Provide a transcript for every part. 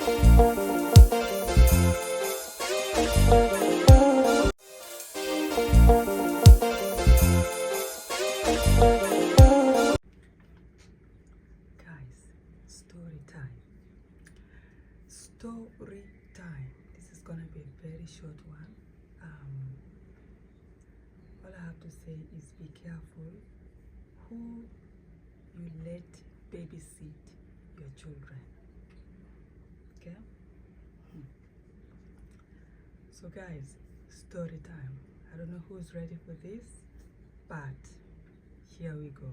Guys, story time. Story time. This is gonna be a very short one. All I have to say is be careful who you let babysit your children. Okay? So guys, story time. I don't know who's ready for this, but here we go.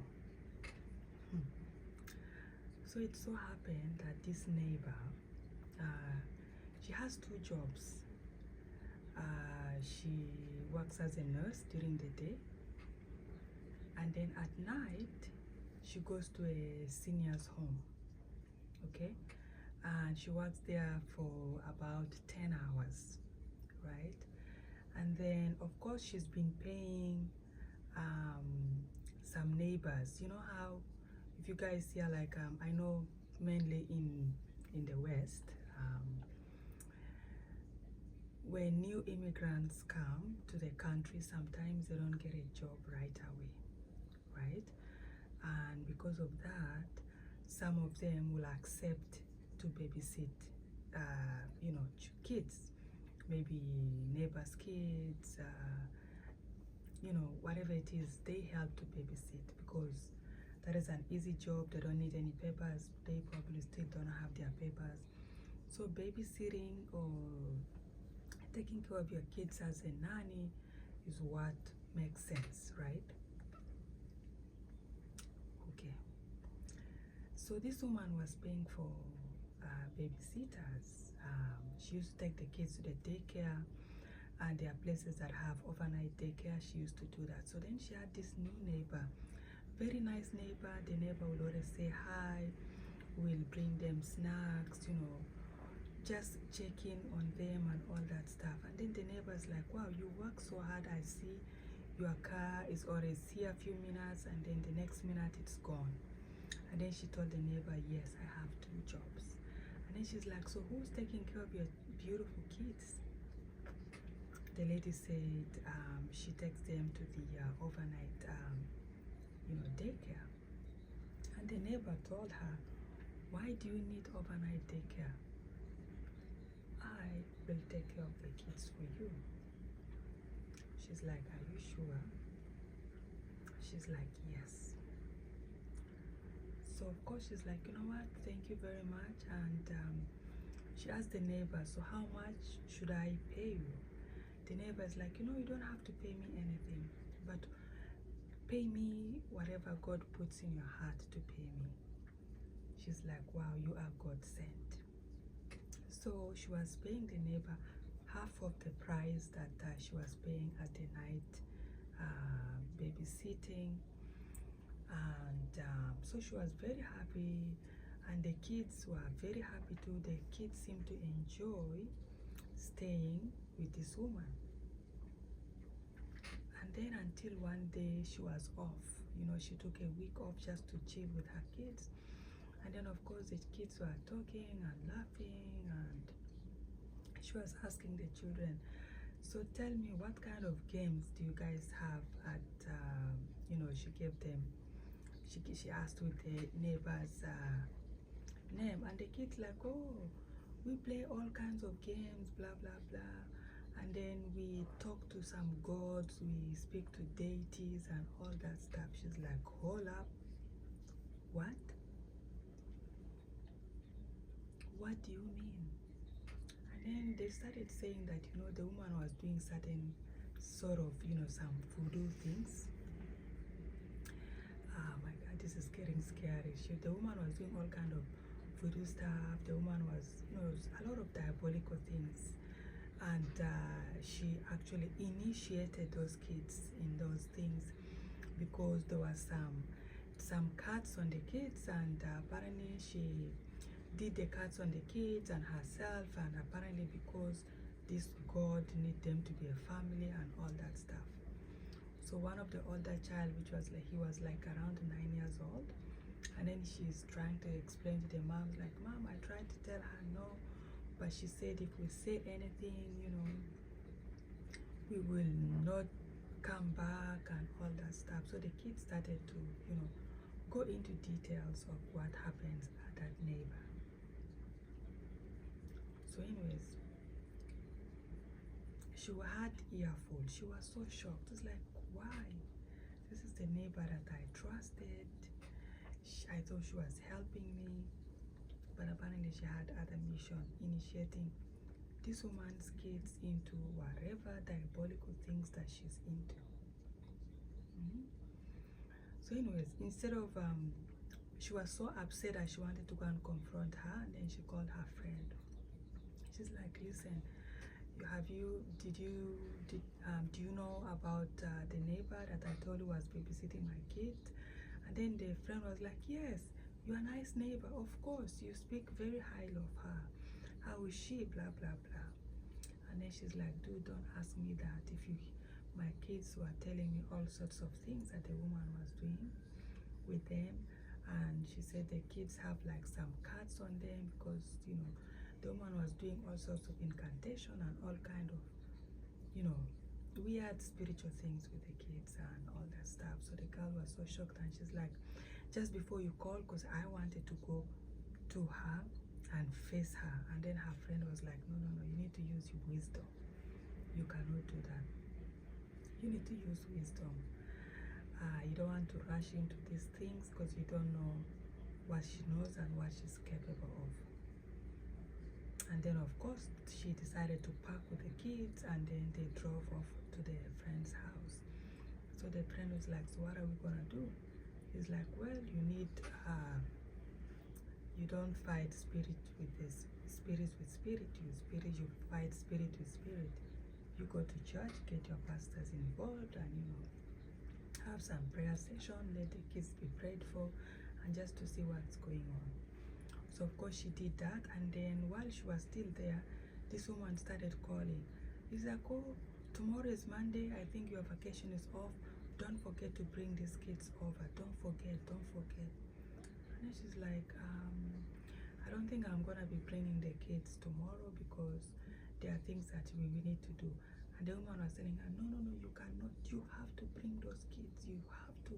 So it so happened that this neighbor, she has two jobs. She works as a nurse during the day, and then at night she goes to a senior's home. Okay, and she works there for about 10 hours, right? And then of course she's been paying some neighbors. You know how, if you guys here, like I know mainly in the West, when new immigrants come to the country, sometimes they don't get a job right away, right? And because of that, some of them will accept to babysit, you know, kids, maybe neighbors' kids, you know, whatever it is, they help to babysit because that is an easy job. They don't need any papers. They probably still don't have their papers. So babysitting or taking care of your kids as a nanny is what makes sense, right? Okay. So this woman was paying for babysitters. She used to take the kids to the daycare, and there are places that have overnight daycare. She used to do that. So then she had this new neighbor, very nice neighbor. The neighbor would always say hi, will bring them snacks, you know, just checking on them and all that stuff. And then the neighbor's like, wow, you work so hard. I see your car is always here a few minutes, and then the next minute it's gone. And then she told the neighbor, yes, I have two jobs. And then she's like, so who's taking care of your beautiful kids? The lady said she takes them to the overnight, you know, daycare. And the neighbor told her, why do you need overnight daycare? I will take care of the kids for you. She's like, are you sure? She's like, yes. So of course she's like, you know what, thank you very much. And she asked the neighbor, so how much should I pay you? The neighbor is like, you know, you don't have to pay me anything, but pay me whatever God puts in your heart to pay me. She's like, wow, you are God sent. So she was paying the neighbor half of the price that she was paying at the night babysitting. And so she was very happy, and the kids were very happy too. The kids seemed to enjoy staying with this woman. And then until one day she was off, you know, she took a week off just to chill with her kids. And then of course the kids were talking and laughing, and she was asking the children, so tell me, what kind of games do you guys have at, you know, she gave them, she asked with the neighbor's name, and the kids like, oh, we play all kinds of games, blah blah blah, and then we talk to some gods, we speak to deities and all that stuff. She's like, hold up, what do you mean? And then they started saying that, you know, the woman was doing certain sort of, you know, some voodoo things. Oh my God, this is getting scary. The woman was doing all kind of voodoo stuff. The woman was, you know, a lot of diabolical things. And she actually initiated those kids in those things because there was some cuts on the kids, and apparently she did the cuts on the kids and herself, and apparently because this God need them to be a family and all that stuff. So one of the older child, which was like, he was like around 9 years old, and then she's trying to explain to the mom, like, mom, I tried to tell her, no, but she said if we say anything, we will not come back and all that stuff. So the kids started to, go into details of what happens at that neighbor. So anyways, she had earful. She was so shocked. It's like, why? This is the neighbor that I trusted. I thought she was helping me, but apparently she had other mission, initiating this woman's kids into whatever diabolical things that she's into. So anyways, instead of, she was so upset that she wanted to go and confront her, and then she called her friend. She's like, listen, do you know about the neighbor that I told you was babysitting my kid? And then the friend was like, yes, you're a nice neighbor, of course, you speak very highly of her. How is she? Blah blah blah. And then she's like, dude, don't ask me that. My kids were telling me all sorts of things that the woman was doing with them, and she said the kids have like some cuts on them because the woman was doing all sorts of incantation and all kind of weird spiritual things with the kids and all that stuff. So the girl was so shocked, and she's like, just before you call, because I wanted to go to her and face her. And then her friend was like, no, you need to use your wisdom. You cannot do that. You need to use wisdom. You don't want to rush into these things because you don't know what she knows and what she's capable of. And then of course she decided to park with the kids, and then they drove off to their friend's house. So the friend was like, so what are we gonna do? He's like, well, you need you don't fight spirit with this spirit with spirit. You fight spirit with spirit. You go to church, get your pastors involved, and have some prayer session, let the kids be prayed for, and just to see what's going on. So of course she did that, and then while she was still there, this woman started calling. He's like, oh, tomorrow is Monday, I think your vacation is off. Don't forget to bring these kids over. Don't forget. And then she's like, I don't think I'm gonna be bringing the kids tomorrow because there are things that we need to do. And the woman was telling her, no, you cannot. You have to bring those kids. You have to.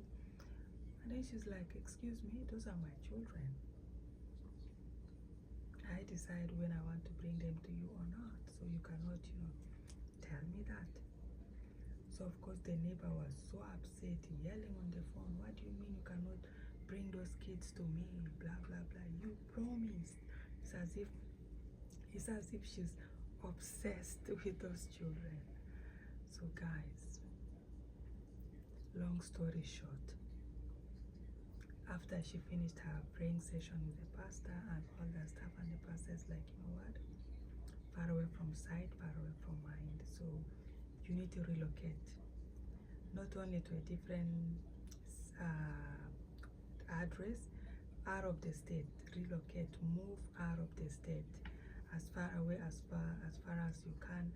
And then she's like, excuse me, those are my children. I decide when I want to bring them to you or not. So you cannot, tell me that. So of course the neighbor was so upset, yelling on the phone, what do you mean you cannot bring those kids to me? Blah blah blah. You promised. It's as if she's obsessed with those children. So guys, long story short, after she finished her praying session with the pastor and all that stuff, and the pastor's like, you know what, far away from sight, far away from mind, so you need to relocate, not only to a different address, out of the state. Relocate, move out of the state, as far away as you can.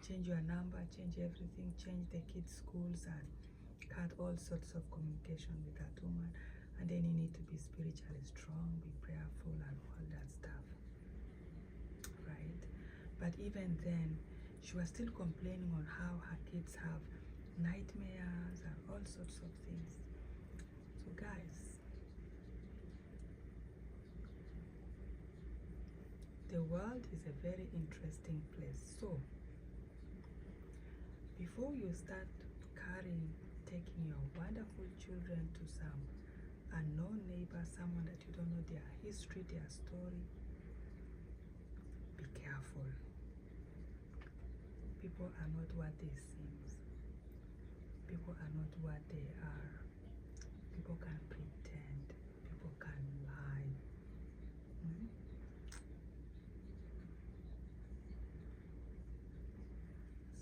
Change your number, change everything, change the kids' schools, and cut all sorts of communication with that woman. And then you need to be spiritually strong, be prayerful, and all that stuff, right? But even then, she was still complaining on how her kids have nightmares and all sorts of things. So guys, the world is a very interesting place. So before you start taking your wonderful children to some unknown neighbor, someone that you don't know their history, their story, be careful. People are not what they seem. People are not what they are. People can pretend. People can lie.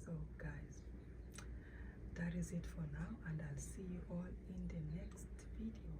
So guys, that is it for now, and I'll see you all in the next video.